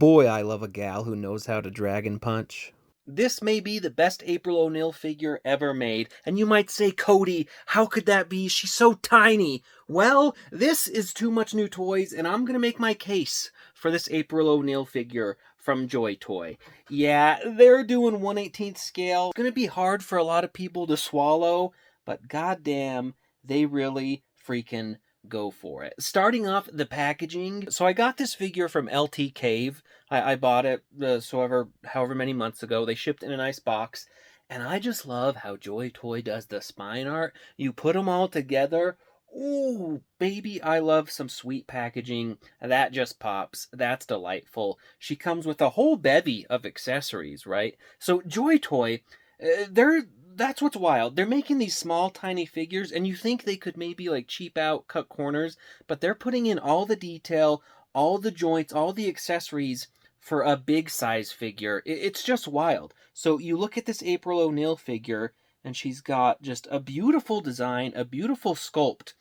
Boy, I love a gal who knows how to dragon punch. This may be the best April O'Neil figure ever made, and you might say, Cody, how could that be? She's so tiny. Well, this is Too Much New Toys, and I'm gonna make my case for this April O'Neil figure from JoyToy. Yeah, they're doing 1/18 scale. It's gonna be hard for a lot of people to swallow, but goddamn, they really freaking go for it. Starting off the packaging, so I got this figure from LT Cave. I bought it however many months ago. They shipped in a nice box, and I just love how JoyToy does the spine art. You put them all together. Ooh, baby, I love some sweet packaging. That just pops. That's delightful. She comes with a whole bevy of accessories, right? So JoyToy, that's what's wild. They're making these small, tiny figures, and you think they could maybe like cheap out, cut corners, but they're putting in all the detail, all the joints, all the accessories for a big size figure. It's just wild. So you look at this April O'Neil figure, and she's got just a beautiful design, a beautiful sculpt.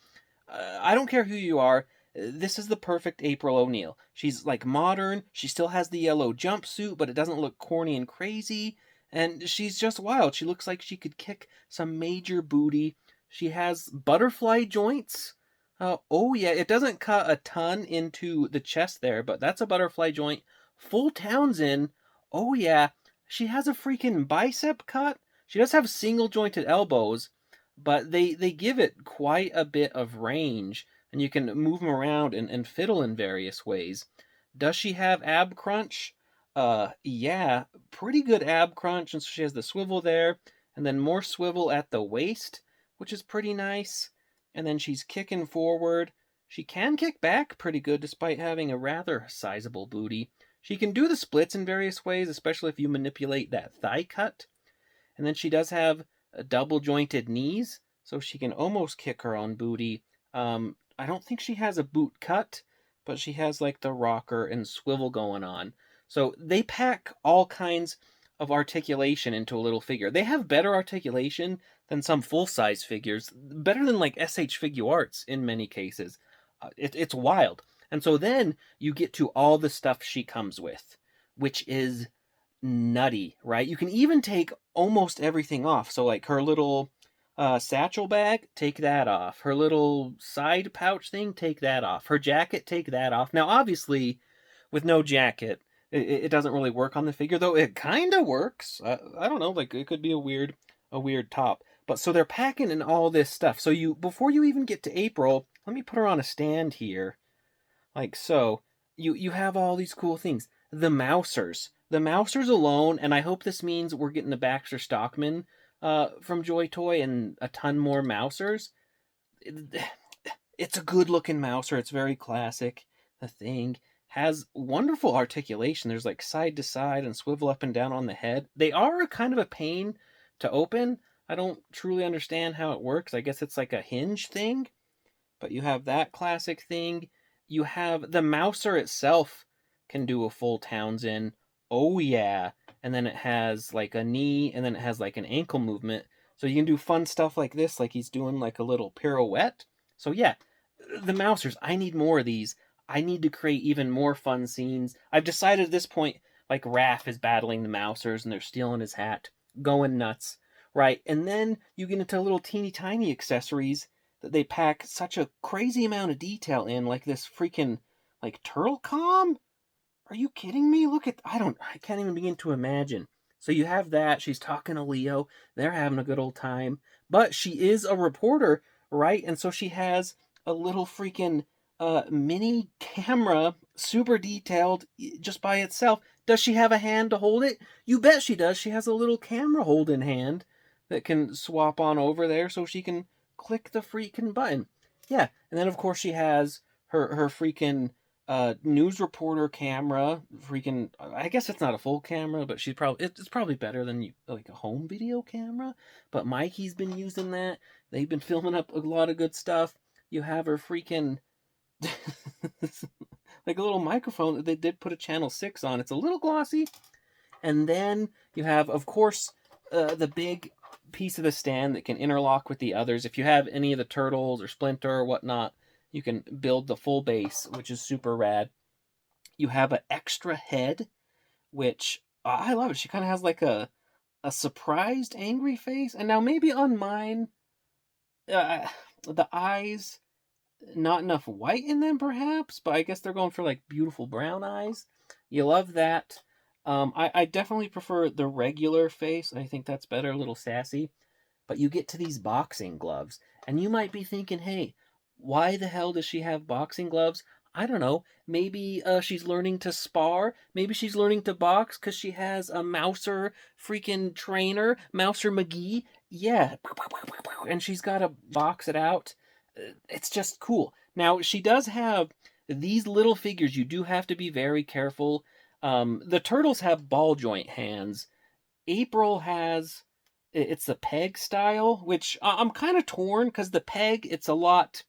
I don't care who you are. This is the perfect April O'Neil. She's like modern. She still has the yellow jumpsuit, but it doesn't look corny and crazy. And she's just wild. She looks like she could kick some major booty. She has butterfly joints. Oh yeah, it doesn't cut a ton into the chest there, but that's a butterfly joint. Full Townsend. Oh yeah, she has a freaking bicep cut. She does have single jointed elbows, but they give it quite a bit of range, and you can move them around and fiddle in various ways. Does she have ab crunch? Yeah, pretty good ab crunch, and so she has the swivel there, and then more swivel at the waist, which is pretty nice. And then she's kicking forward. She can kick back pretty good despite having a rather sizable booty. She can do the splits in various ways, especially if you manipulate that thigh cut. And then she does have double jointed knees, so she can almost kick her own booty. I don't think she has a boot cut, but she has like the rocker and swivel going on. So they pack all kinds of articulation into a little figure. They have better articulation than some full-size figures, better than like SH Figuarts in many cases. It's wild. And so then you get to all the stuff she comes with, which is nutty, right? You can even take almost everything off. So like her little satchel bag, take that off. Her little side pouch thing, take that off. Her jacket, take that off. Now, obviously, with no jacket, it doesn't really work on the figure, though it kind of works. I don't know, like it could be a weird top. But so they're packing in all this stuff. So before you even get to April, let me put her on a stand here, like so. You have all these cool things. The Mousers alone, and I hope this means we're getting the Baxter Stockman from JoyToy and a ton more Mousers. It's a good looking Mouser. It's very classic. The thing has wonderful articulation. There's like side to side and swivel up and down on the head. They are kind of a pain to open. I don't truly understand how it works. I guess it's like a hinge thing. But you have that classic thing. You have the Mouser itself can do a full Townsend. Oh yeah. And then it has like a knee, and then it has like an ankle movement. So you can do fun stuff like this, like he's doing like a little pirouette. So yeah, the Mousers, I need more of these. I need to create even more fun scenes. I've decided at this point, like Raph is battling the Mousers and they're stealing his hat, going nuts, right? And then you get into little teeny tiny accessories that they pack such a crazy amount of detail in, like this freaking like turtle com. Are you kidding me? Look at I can't even begin to imagine. So you have that. She's talking to Leo. They're having a good old time. But she is a reporter, right? And so she has a little freaking mini camera, super detailed just by itself. Does she have a hand to hold it? You bet she does. She has a little camera holding hand that can swap on over there so she can click the freaking button. Yeah, and then of course she has her freaking news reporter camera. Freaking, I guess it's not a full camera, but it's probably better than like a home video camera. But Mikey's been using that. They've been filming up a lot of good stuff. You have her freaking like a little microphone that they did put a channel 6 on. It's a little glossy. And then you have, of course, the big piece of the stand that can interlock with the others. If you have any of the turtles or Splinter or whatnot, you can build the full base, which is super rad. You have an extra head, which I love it. She kind of has like a surprised, angry face. And now maybe on mine, uh, the eyes, not enough white in them, perhaps. But I guess they're going for like beautiful brown eyes. You love that. I definitely prefer the regular face. I think that's better, a little sassy. But you get to these boxing gloves, and you might be thinking, hey, why the hell does she have boxing gloves? I don't know. Maybe she's learning to spar. Maybe she's learning to box because she has a Mouser freaking trainer, Mouser McGee. Yeah. And she's got to box it out. It's just cool. Now, she does have these little figures. You do have to be very careful. The turtles have ball joint hands. April has it's the peg style, which I'm kind of torn because the peg it's a lot.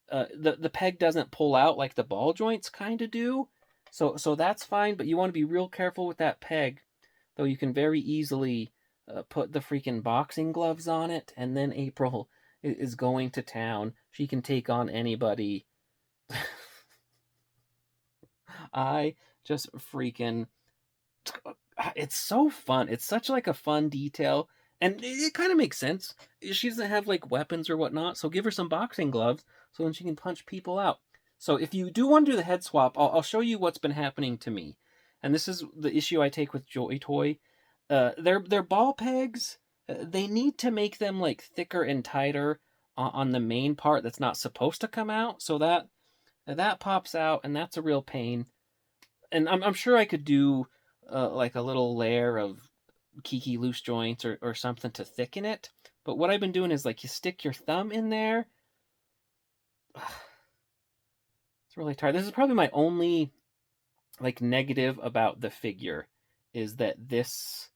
The peg doesn't pull out like the ball joints kind of do, so that's fine. But you want to be real careful with that peg, though. You can very easily put the freaking boxing gloves on it, and then April is going to town. She can take on anybody. I just freaking it's so fun. It's such like a fun detail, and it kind of makes sense. She doesn't have like weapons or whatnot, so give her some boxing gloves so then she can punch people out. So if you do want to do the head swap, I'll show you what's been happening to me, and this is the issue I take with JoyToy. Their ball pegs. They need to make them like thicker and tighter on the main part that's not supposed to come out, so that pops out, and that's a real pain. And I'm sure I could do like a little layer of Kiki loose joints or something to thicken it. But what I've been doing is like you stick your thumb in there. It's really tired. This is probably my only like negative about the figure is that this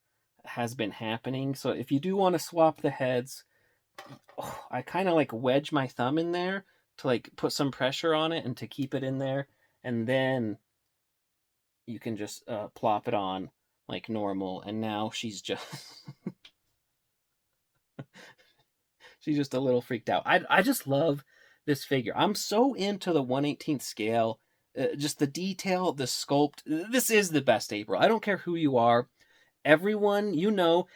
has been happening. So if you do want to swap the heads, I kind of like wedge my thumb in there to like put some pressure on it and to keep it in there, and then you can just plop it on like normal, and now she's just she's just a little freaked out. I just love this figure. I'm so into the 1/18th scale. Just the detail, the sculpt. This is the best April. I don't care who you are. Everyone,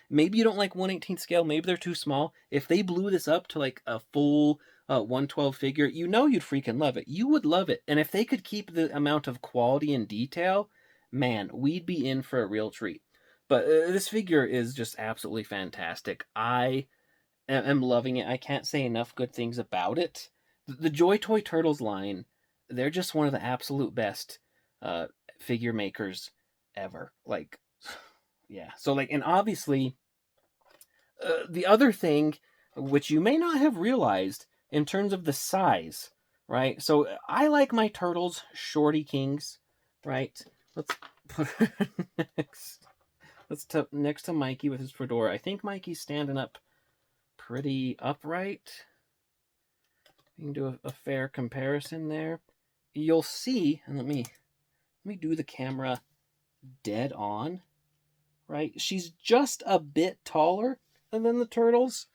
maybe you don't like 1/18th scale. Maybe they're too small. If they blew this up to like a full 112 figure, you'd freaking love it. You would love it. And if they could keep the amount of quality and detail, man, we'd be in for a real treat. But this figure is just absolutely fantastic. I am loving it. I can't say enough good things about it. The JoyToy Turtles line, they're just one of the absolute best figure makers ever. Like, yeah. So, like, and obviously, the other thing, which you may not have realized in terms of the size, right? So, I like my turtles shorty kings, right? Let's put her next. Next to Mikey with his fedora. I think Mikey's standing up pretty upright. You can do a fair comparison there. You'll see, and let me do the camera dead on. Right, she's just a bit taller than the turtles.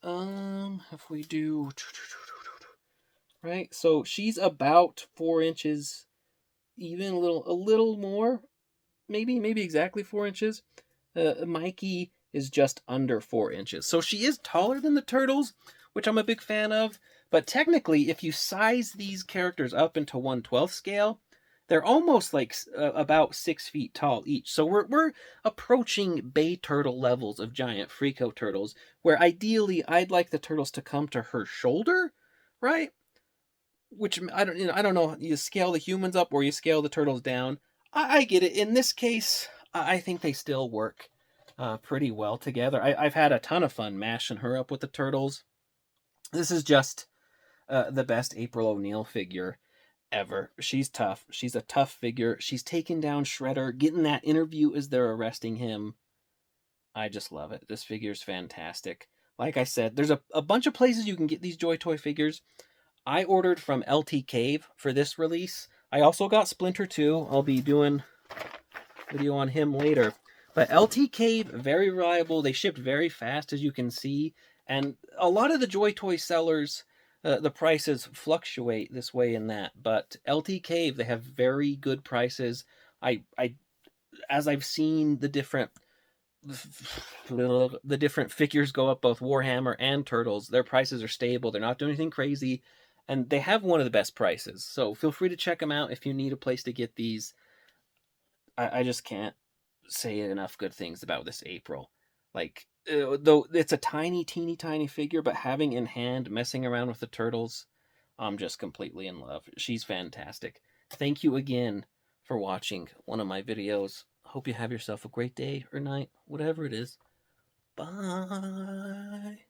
If we do right, so she's about 4 inches, even a little more, maybe exactly 4 inches. Mikey is just under 4 inches, so she is taller than the turtles, which I'm a big fan of. But technically, if you size these characters up into 1/12 scale, they're almost like about 6 feet tall each. So we're approaching Bay Turtle levels of giant Frico turtles, where ideally I'd like the turtles to come to her shoulder, right? Which I don't know. You scale the humans up or you scale the turtles down. I get it. In this case, I think they still work pretty well together. I've had a ton of fun mashing her up with the turtles. This is just the best April O'Neil figure ever. She's tough. She's a tough figure. She's taking down Shredder, getting that interview as they're arresting him. I just love it. This figure's fantastic. Like I said, there's a bunch of places you can get these JoyToy figures. I ordered from LT Cave for this release. I also got Splinter 2. I'll be doing a video on him later. But LT Cave, very reliable. They shipped very fast, as you can see. And a lot of the JoyToy sellers, The prices fluctuate this way and that, but LT Cave, they have very good prices. I as I've seen the different figures go up, both Warhammer and Turtles, their prices are stable. They're not doing anything crazy, and they have one of the best prices. So feel free to check them out if you need a place to get these. I just can't say enough good things about this April. Like, though it's a tiny, teeny, tiny figure, but having in hand, messing around with the turtles, I'm just completely in love. She's fantastic. Thank you again for watching one of my videos. Hope you have yourself a great day or night, whatever it is. Bye.